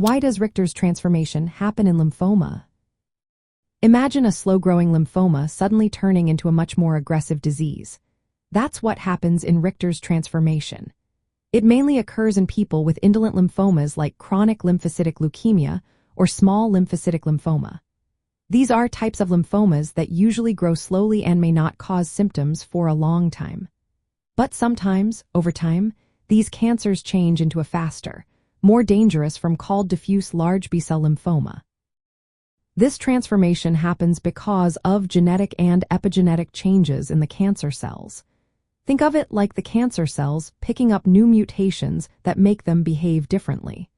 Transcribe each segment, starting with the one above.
Why does Richter's transformation happen in lymphoma? Imagine a slow-growing lymphoma suddenly turning into a much more aggressive disease. That's what happens in Richter's transformation. It mainly occurs in people with indolent lymphomas like chronic lymphocytic leukemia or small lymphocytic lymphoma. These are types of lymphomas that usually grow slowly and may not cause symptoms for a long time. But sometimes, over time, these cancers change into a faster, more dangerous form called diffuse large B-cell lymphoma. This transformation happens because of genetic and epigenetic changes in the cancer cells. Think of it like the cancer cells picking up new mutations that make them behave differently.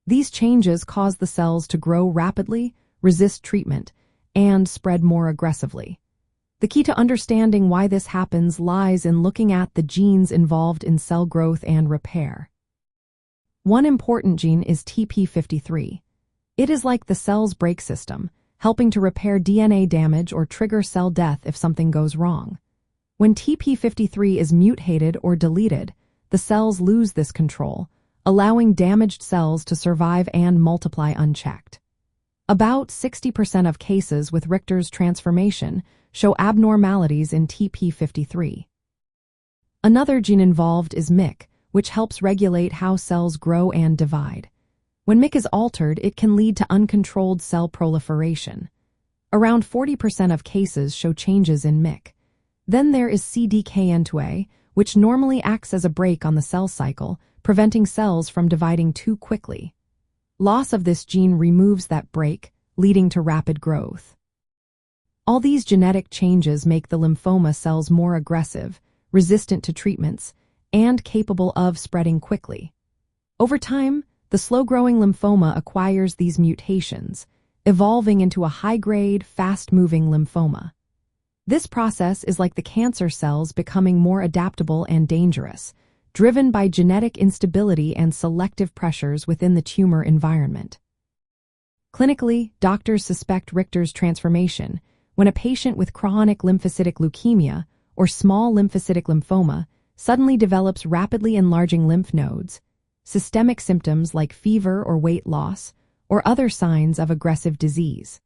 These changes cause the cells to grow rapidly, resist treatment, and spread more aggressively. The key to understanding why this happens lies in looking at the genes involved in cell growth and repair. One important gene is TP53. It is like the cell's brake system, helping to repair DNA damage or trigger cell death if something goes wrong. When TP53 is mutated or deleted, the cells lose this control, allowing damaged cells to survive and multiply unchecked. About 60% of cases with Richter's transformation show abnormalities in TP53. Another gene involved is MYC, which helps regulate how cells grow and divide. When MYC is altered, it can lead to uncontrolled cell proliferation. Around 40% of cases show changes in MYC. Then there is CDKN2A, which normally acts as a brake on the cell cycle, preventing cells from dividing too quickly. Loss of this gene removes that brake, leading to rapid growth. All these genetic changes make the lymphoma cells more aggressive, resistant to treatments, and capable of spreading quickly. Over time, the slow-growing lymphoma acquires these mutations, evolving into a high-grade, fast-moving lymphoma. This process is like the cancer cells becoming more adaptable and dangerous, driven by genetic instability and selective pressures within the tumor environment. Clinically, doctors suspect Richter's transformation when a patient with chronic lymphocytic leukemia or small lymphocytic lymphoma suddenly develops rapidly enlarging lymph nodes, systemic symptoms like fever or weight loss, or other signs of aggressive disease.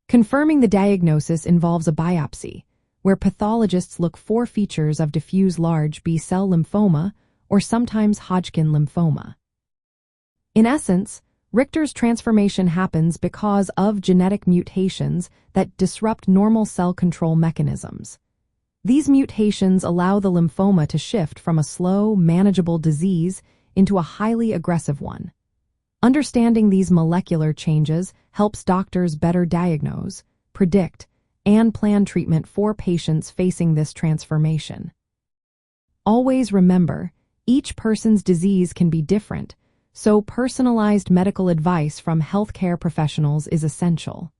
Confirming the diagnosis involves a biopsy, where pathologists look for features of diffuse large B-cell lymphoma or sometimes Hodgkin lymphoma. In essence, Richter's transformation happens because of genetic mutations that disrupt normal cell control mechanisms. These mutations allow the lymphoma to shift from a slow, manageable disease into a highly aggressive one. Understanding these molecular changes helps doctors better diagnose, predict, and plan treatment for patients facing this transformation. Always remember, each person's disease can be different, so personalized medical advice from healthcare professionals is essential.